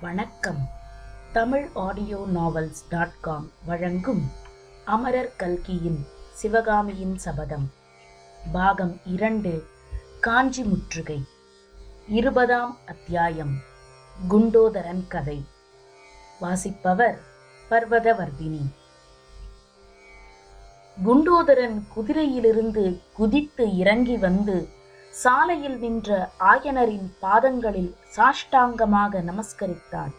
வணக்கம். தமிழ் ஆடியோ நாவல்ஸ்.com வழங்கும் அமரர் கல்கியின் சிவகாமியின் சபதம் பாகம் 2 காஞ்சி முற்றுகை 20ஆம் அத்தியாயம் குண்டோதரன் கதை. வாசிப்பவர் பர்வதவர்தினி. குண்டோதரன் குதிரையிலிருந்து குதித்து இறங்கி வந்து சாலையில் நின்ற ஆயனரின் பாதங்களில் சாஷ்டாங்கமாக நமஸ்கரித்தான்.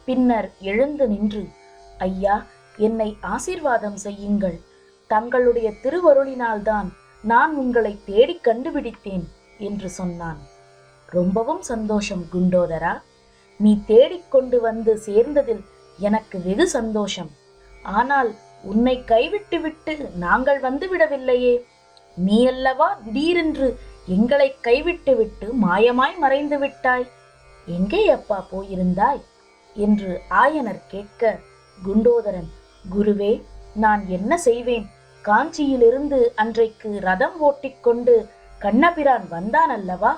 பின்னர் எழுந்து நின்று, ஐயா, என்னை ஆசீர்வாதம் செய்யுங்கள். தங்களுடைய திருவருளினால்தான் நான் உங்களை தேடி கண்டுபிடித்தேன் என்று சொன்னான். ரொம்பவும் சந்தோஷம் குண்டோதரா. நீ தேடிக்கொண்டு வந்து சேர்ந்ததில் எனக்கு வெகு சந்தோஷம். ஆனால் உன்னை கைவிட்டுவிட்டு நாங்கள் வந்து விடவில்லையே. நீ அல்லவா திடீரென்று எங்களை கைவிட்டுவிட்டு மாயமாய் மறைந்து விட்டாய். எங்கே அப்பா போயிருந்தாய் என்று ஆயனர் கேட்க, குண்டோதரன், குருவே, நான் என்ன செய்வேன்? காஞ்சியிலிருந்து அன்றைக்கு ரதம் ஓட்டிக்கொண்டு கண்ணபிரான் வந்தான் அல்லவா?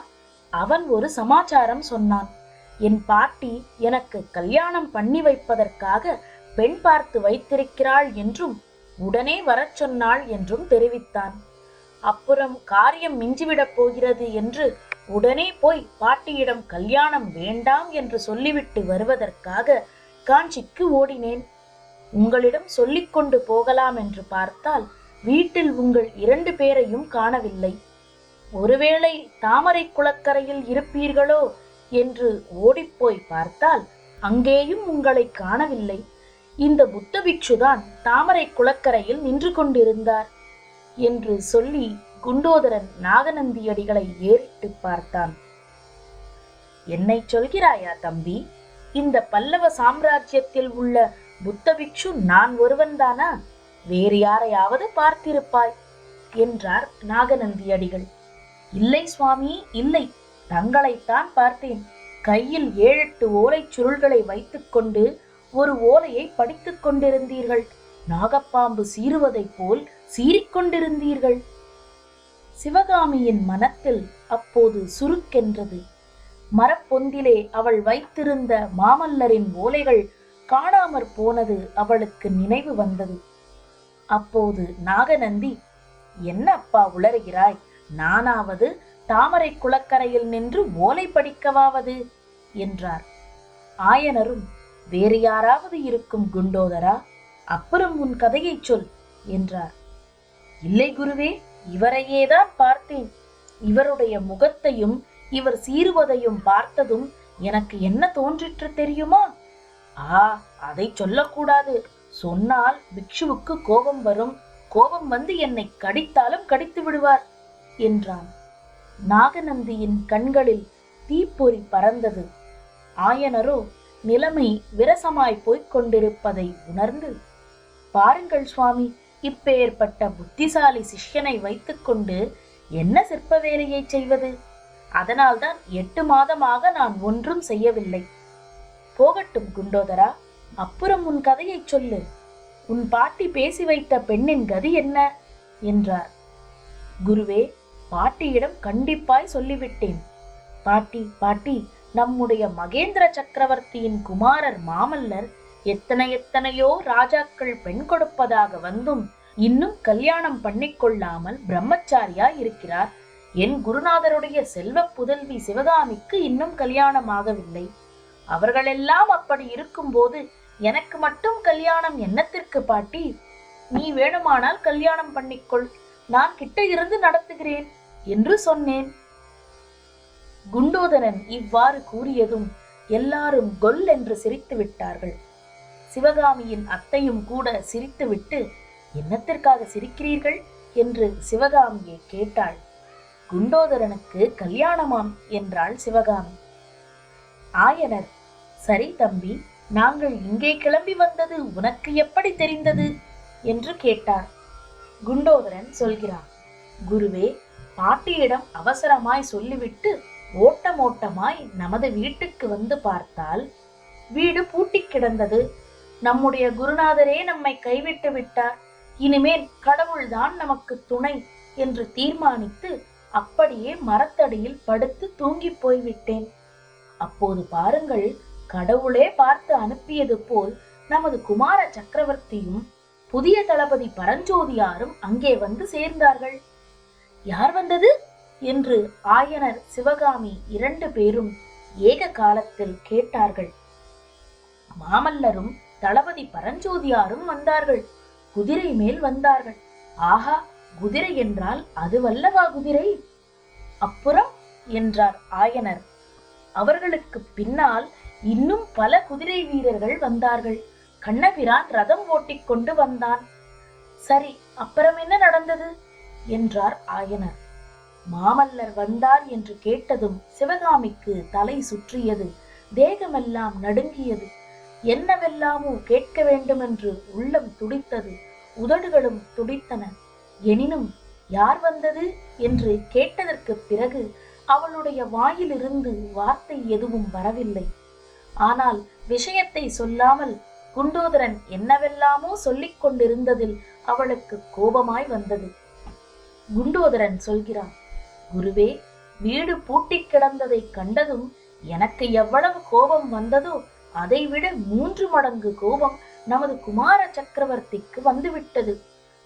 அவன் ஒரு சமாச்சாரம் சொன்னான். என் பாட்டி எனக்கு கல்யாணம் பண்ணி வைப்பதற்காக பெண் பார்த்து வைத்திருக்கிறாள் என்றும் உடனே வரச் சொன்னாள் என்றும் தெரிவித்தான். அப்புறம் காரியம் மிஞ்சிவிடப் போகிறது என்று உடனே போய் பாட்டியிடம் கல்யாணம் வேண்டாம் என்று சொல்லிவிட்டு வருவதற்காக காஞ்சிக்கு ஓடினேன். உங்களிடம் சொல்லிக் கொண்டு போகலாம் என்று பார்த்தால் வீட்டில் உங்கள் 2 பேரையும் காணவில்லை. ஒருவேளை தாமரை குளக்கரையில் இருப்பீர்களோ என்று ஓடிப்போய் பார்த்தால் அங்கேயும் உங்களை காணவில்லை. இந்த புத்த பிக்ஷுதான் தாமரை குளக்கரையில் நின்று கொண்டிருந்தார் என்று சொல்லி குண்டோதரன் நாகநந்தியடிகளை ஏறிட்டு பார்த்தான். என்னை சொல்கிறாயா தம்பி? இந்த பல்லவ சாம்ராஜ்யத்தில் உள்ள புத்த பிக்ஷு நான் ஒருவன்தானா? வேறு யாரையாவது பார்த்திருப்பாய் என்றார் நாகநந்தியடிகள். இல்லை சுவாமி, இல்லை, தங்களைத்தான் பார்த்தேன். கையில் 7-8 ஓலைச் சுருள்களை வைத்துக்கொண்டு ஒரு ஓலையை படித்துக் கொண்டிருந்தீர்கள். நாகப்பாம்பு சீறுவதைப் போல் சீறிக்கொண்டிருந்தீர்கள். சிவகாமியின் மனத்தில் அப்போது சுருக்கென்றது. மரப்பொந்திலே அவள் வைத்திருந்த மாமல்லரின் ஓலைகள் காணாமற் போனது அவளுக்கு நினைவு வந்தது. அப்போது நாகநந்தி, என்ன அப்பா உளறுகிறாய்? நானாவது தாமரை குளக்கரையில் நின்று ஓலை படிக்கவாவது என்றார். ஆயனரும், வேறு யாராவது இருக்கும் குண்டோதரா, அப்புறம் உன் கதையை சொல் என்றார். இல்லை குருவே, இவரையேதான் பார்த்தேன். இவருடைய முகத்தையும் இவர் சீறுவதையும் பார்த்ததும் எனக்கு என்ன தோன்றிற்று தெரியுமா? அதை சொல்லக்கூடாது. சொன்னால் பிக்ஷுவுக்கு கோபம் வரும். கோபம் வந்து என்னை கடித்தாலும் கடித்து விடுவார் என்றான். நாகநந்தியின் கண்களில் தீப்பொறி பறந்தது. ஆயனரோ நிலைமை விரசமாய் போய்க் கொண்டிருப்பதை உணர்ந்து, பாருங்கள் சுவாமி, இப்பேற்பட்ட புத்திசாலி சிஷ்யனை வைத்துக்கொண்டு என்ன சிற்ப வேலையை செய்வது? அதனால்தான் 8 மாதமாக நான் ஒன்றும் செய்யவில்லை. போகட்டும் குண்டோதரா, அப்புறம் உன் கதையை சொல்லு. உன் பாட்டி பேசி வைத்த பெண்ணின் கதி என்ன என்றார். குருவே, பாட்டியிடம் கண்டிப்பாய் சொல்லிவிட்டேன். பாட்டி, நம்முடைய மகேந்திர சக்கரவர்த்தியின் குமாரர் மாமல்லர் எத்தனையோ ராஜாக்கள் பெண் கொடுப்பதாக வந்தும் இன்னும் கல்யாணம் பண்ணிக்கொள்ளாமல் பிரம்மச்சாரியா இருக்கிறார். என் குருநாதருடைய செல்வ புதல்வி சிவகாமிக்கு இன்னும் கல்யாணம் ஆகவில்லை. அவர்களெல்லாம் அப்படி இருக்கும்போது எனக்கு மட்டும் கல்யாணம் என்னத்திற்கு பாட்டி? நீ வேணுமானால் கல்யாணம் பண்ணிக்கொள், நான் கிட்ட இருந்து நடத்துகிறேன் என்று சொன்னேன். குண்டோதரன் இவ்வாறு கூறியதும் எல்லாரும் கொல் என்று சிரித்து விட்டார்கள். சிவகாமியின் அத்தையும் கூட சிரித்துவிட்டு, என்னத்திற்காக சிரிக்கிறீர்கள் என்று சிவகாமியை கேட்டாள். குண்டோதரனுக்கு கல்யாணமாம் என்றாள் சிவகாமி. ஆயனர், சரி தம்பி, நாங்கள் இங்கே கிளம்பி வந்தது உனக்கு எப்படி தெரிந்தது என்று கேட்டார். குண்டோதரன் சொல்கிறான், குருவே, பாட்டியிடம் அவசரமாய் சொல்லிவிட்டு ஓட்டமாய் நமது வீட்டுக்கு வந்து பார்த்தால் வீடு பூட்டி கிடந்தது. நம்முடைய குருநாதரே நம்மை கைவிட்டு விட்டார். இனிமேல் கடவுள்தான் நமக்கு துணை என்று தீர்மானித்து அப்படியே மரத்தடியில் படுத்து தூங்கி போய்விட்டேன். அப்போது பாருங்கள், கடவுளே பார்த்து அனுப்பியது போல் நமது குமார சக்கரவர்த்தியும் புதிய தளபதி பரஞ்சோதியாரும் அங்கே வந்து சேர்ந்தார்கள். யார் வந்தது என்று ஆயனர் சிவகாமி 2 பேரும் ஏக காலத்தில் கேட்டார்கள். மாமல்லரும் தளபதி பரஞ்சோதியாரும் வந்தார்கள். குதிரை மேல் வந்தார்கள். ஆஹா, குதிரை என்றால் அதுவல்லவா குதிரை? அப்புறம் என்றார் ஆயனர். அவர்களுக்கு பின்னால் இன்னும் பல குதிரை வீரர்கள் வந்தார்கள். கண்ணபிரான் ரதம் ஓட்டிக்கொண்டு வந்தான். சரி, அப்புறம் என்ன நடந்தது என்றார் ஆயனர். மாமல்லர் வந்தார் என்று கேட்டதும் சிவகாமிக்கு தலை சுற்றியது, தேகமெல்லாம் நடுங்கியது. என்னவெல்லாமோ கேட்க வேண்டும் என்று உள்ளம் துடித்தது, உதடுகளும் துடித்தன. எனினும் யார் வந்தது என்று கேட்டதற்கு பிறகு அவளுடைய வாயிலிருந்து வார்த்தை எதுவும் வரவில்லை. ஆனால் விஷயத்தை சொல்லாமல் குண்டோதரன் என்னவெல்லாமோ சொல்லிக் கொண்டிருந்ததில் அவளுக்கு கோபமாய் வந்தது. குண்டோதரன் சொல்கிறான், குருவே, வீடு பூட்டி கிடந்ததை கண்டதும் எனக்கு எவ்வளவு கோபம் வந்ததோ அதைவிட 3 மடங்கு கோபம் நமது குமார சக்கரவர்த்திக்கு வந்துவிட்டது.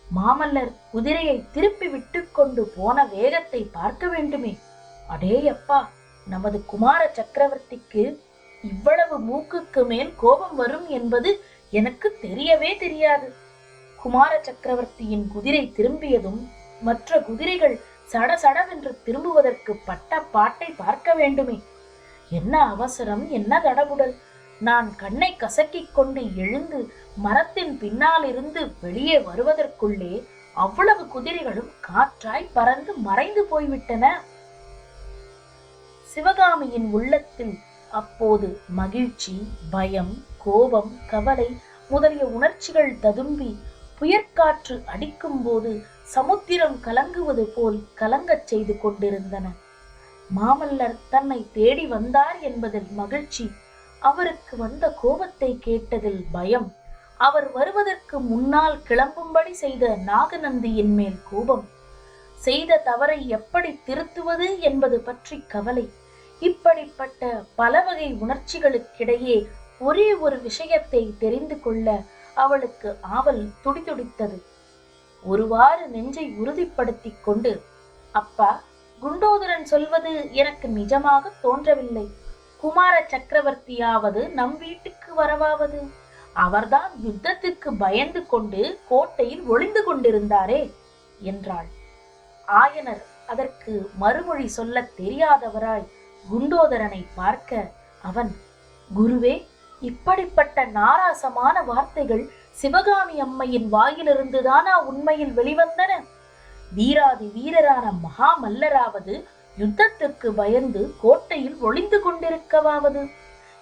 மாமல்லர் குதிரையை திருப்பி விட்டு கொண்டு போன வேகத்தை பார்க்க வேண்டுமே. அடேயப்பா, நமது குமார சக்கரவர்த்திக்கு இவ்வளவு மூக்குக்கு மேல் கோபம் வரும் என்பது எனக்கு தெரியவே தெரியாது. குமார சக்கரவர்த்தியின் குதிரை திரும்பியதும் மற்ற குதிரைகள் சடசடவென்று திரும்புவதற்கு பட்ட பாட்டை பார்க்க வேண்டுமே. என்ன அவசரம், என்ன தடபுடல்! நான் கண்ணை கசக்கிக் கொண்டு எழுந்து மரத்தின் பின்னால் இருந்து வெளியே வருவதற்குள்ளே அவ்வளவு குதிரைகளும் காற்றாய் பறந்து மறைந்து போய்விட்டன. சிவகாமியின் உள்ளத்தில் அப்போது மகிழ்ச்சி, பயம், கோபம், கவலை முதலிய உணர்ச்சிகள் ததும்பி புயற்காற்று அடிக்கும் போது சமுத்திரம் கலங்குவது போல் கலங்கச் செய்து கொண்டிருந்தன. மாமல்லர் தன்னை தேடி வந்தார் என்பதில் மகிழ்ச்சி, அவருக்கு வந்த கோபத்தை கேட்டதில் பயம், அவர் வருவதற்கு முன்னால் கிளம்பும்படி செய்த நாகநந்தியின் மேல் கோபம், செய்த தவறை எப்படி திருத்துவது என்பது பற்றி கவலை. இப்படிப்பட்ட பல வகை உணர்ச்சிகளுக்கிடையே ஒரே ஒரு விஷயத்தை தெரிந்து கொள்ள அவளுக்கு ஆவல் துடிதுடித்தது. ஒருவாறு நெஞ்சை உறுதிப்படுத்திக் கொண்டு, அப்பா, குண்டோதரன் சொல்வது எனக்கு நிஜமாக தோன்றவில்லை. குமார சக்கரவர்த்தியாவது நம் வீட்டுக்கு வரவாவது? அவர்தான் யுத்தத்துக்கு பயந்து கொண்டு கோட்டையில் ஒளிந்து கொண்டிருந்தாரே என்றாள். ஆயனர் அதற்கு மறுமொழி சொல்ல தெரியாதவராய் குண்டோதரனை பார்க்க அவன், குருவே, இப்படிப்பட்ட நாராசமான வார்த்தைகள் சிவகாமி அம்மையின் வாயிலிருந்துதானா உண்மையில் வெளிவந்தன? வீராதி வீரரான மகாமல்லராவது யுத்தத்துக்கு பயந்து கோட்டையில் ஒளிந்து கொண்டிருக்கவாவது?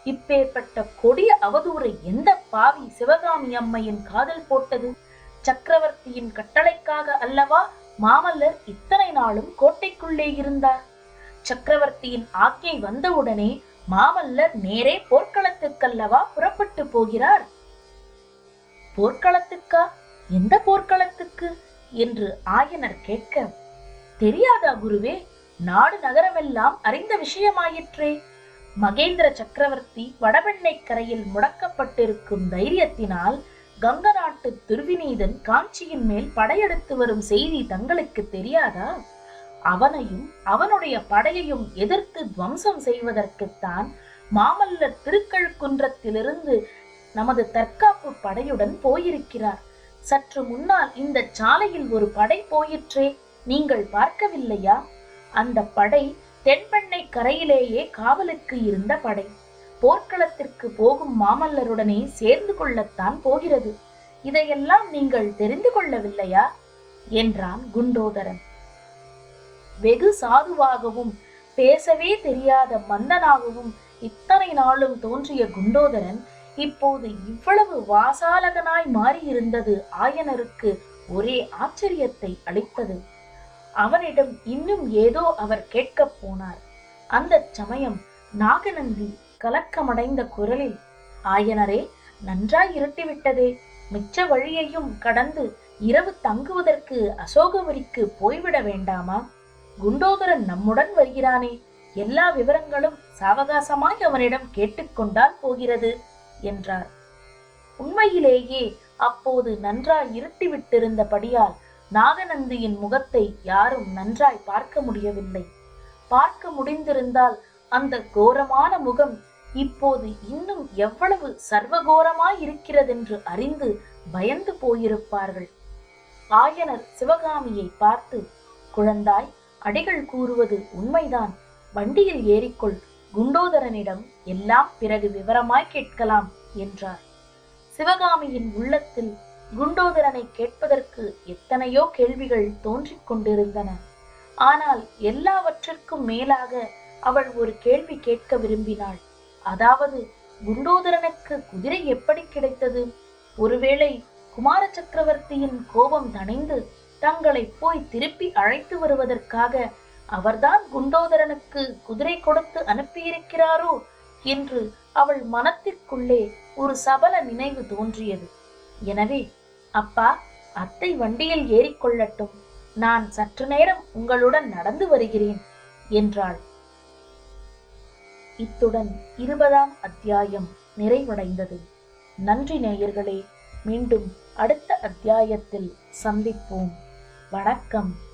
இப்பேற்பட்ட கொடிய அவதூறை எந்த பாவி சிவகாமி அம்மையின் காதல் போட்டது? சக்கரவர்த்தியின் கட்டளைக்காக அல்லவா மாமல்லர் இத்தனை நாளும் கோட்டைக்குள்ளே இருந்தார். சக்கரவர்த்தியின் ஆக்கை வந்தவுடனே மாமல்லர் நேரே போர்க்களத்துக்கல்லவா புறப்பட்டு போகிறார். போர்க்களத்துக்கா? எந்த போர்க்களத்துக்கு என்று ஆயனர் கேட்க, தெரியாதா குருவே? நாடு நகரமெல்லாம் அறிந்த விஷயமாயிற்றே. மகேந்திர சக்கரவர்த்தி வடபெண்ணை கரையில் முடக்கப்பட்டிருக்கும் தைரியத்தினால் கங்க நாட்டு துர்விநீதன் காஞ்சியின் மேல் படையெடுத்து வரும் செய்தி தங்களுக்கு தெரியாதா? அவனையும் அவனுடைய படையையும் எதிர்த்து துவம்சம் செய்வதற்குத்தான் மாமல்லர் திருக்கழுக்குன்றத்திலிருந்து நமது தற்காப்பு படையுடன் போயிருக்கிறார். சற்று முன்னால் இந்த சாலையில் ஒரு படை போயிற்றே, நீங்கள் பார்க்கவில்லையா? அந்த படை தென்பெண்ணை கரையிலேயே காவலுக்கு இருந்த படை. போர்க்களத்திற்கு போகும் மாமல்லருடனே சேர்ந்து கொள்ளத்தான் போகிறது. இதையெல்லாம் நீங்கள் தெரிந்து கொள்ளவில்லையா என்றான் குண்டோதரன். வெகு சாதுவாகவும் பேசவே தெரியாத மந்தனாகவும் இத்தனை நாளும் தோன்றிய குண்டோதரன் இப்போது இவ்வளவு வாசாலகனாய் மாறியிருந்தது ஆயனருக்கு ஒரே ஆச்சரியத்தை அளித்தது. அவனிடம் இன்னும் ஏதோ அவர் கேட்கப் போனார். அந்த சமயம் நாகநந்தி கலக்கமடைந்த குரலில், ஆயனரே, நன்றாய் இருட்டிவிட்டதே, மிச்ச வழியையும் கடந்து இரவு தங்குவதற்கு அசோகவரிக்கு போய்விட வேண்டாமா? குண்டோதரன் நம்முடன் வருகிறானே, எல்லா விவரங்களும் சாவகாசமாய் அவனிடம் கேட்டுக்கொண்டால் போகிறது என்றார். உண்மையிலேயே அப்போது நன்றாய் இருட்டிவிட்டிருந்தபடியால் நாகநந்தியின் முகத்தை யாரும் நன்றாய் பார்க்க முடியவில்லை. பார்க்க முடிந்திருந்தால் அந்த கோரமான முகம் இப்போது இன்னும் எவ்வளவு சர்வகோரமாய் இருக்கிறதென்று அறிந்து பயந்து போயிருப்பார்கள். ஆயனர் சிவகாமியை பார்த்து, குழந்தாய், அடிகள் கூறுவது உண்மைதான். வண்டியில் ஏறிக்கொள். குண்டோதரனிடம் எல்லாம் பிறகு விவரமாய் கேட்கலாம் என்றார். சிவகாமியின் உள்ளத்தில் குண்டோதரனை கேட்பதற்கு எத்தனையோ கேள்விகள் தோன்றிக் கொண்டிருந்தன. ஆனால் எல்லாவற்றிற்கும் மேலாக அவள் ஒரு கேள்வி கேட்க விரும்பினாள். அதாவது, குண்டோதரனுக்கு குதிரை எப்படி கிடைத்தது? ஒருவேளை குமார சக்கரவர்த்தியின் கோபம் தணிந்து தங்களை போய் திருப்பி அழைத்து வருவதற்காக அவர்தான் குண்டோதரனுக்கு குதிரை கொடுத்து அனுப்பியிருக்கிறாரோ என்று அவள் மனத்திற்குள்ளே ஒரு சபல நினைவு தோன்றியது. எனவே, அப்பா, அத்தை வண்டியில் ஏறிக்கொள்ளட்டும், நான் சற்று நேரம் உங்களுடன் நடந்து வருகிறேன் என்றாள். இத்துடன் 20ஆம் அத்தியாயம் நிறைவடைந்தது. நன்றி நேயர்களே. மீண்டும் அடுத்த அத்தியாயத்தில் சந்திப்போம். வணக்கம்.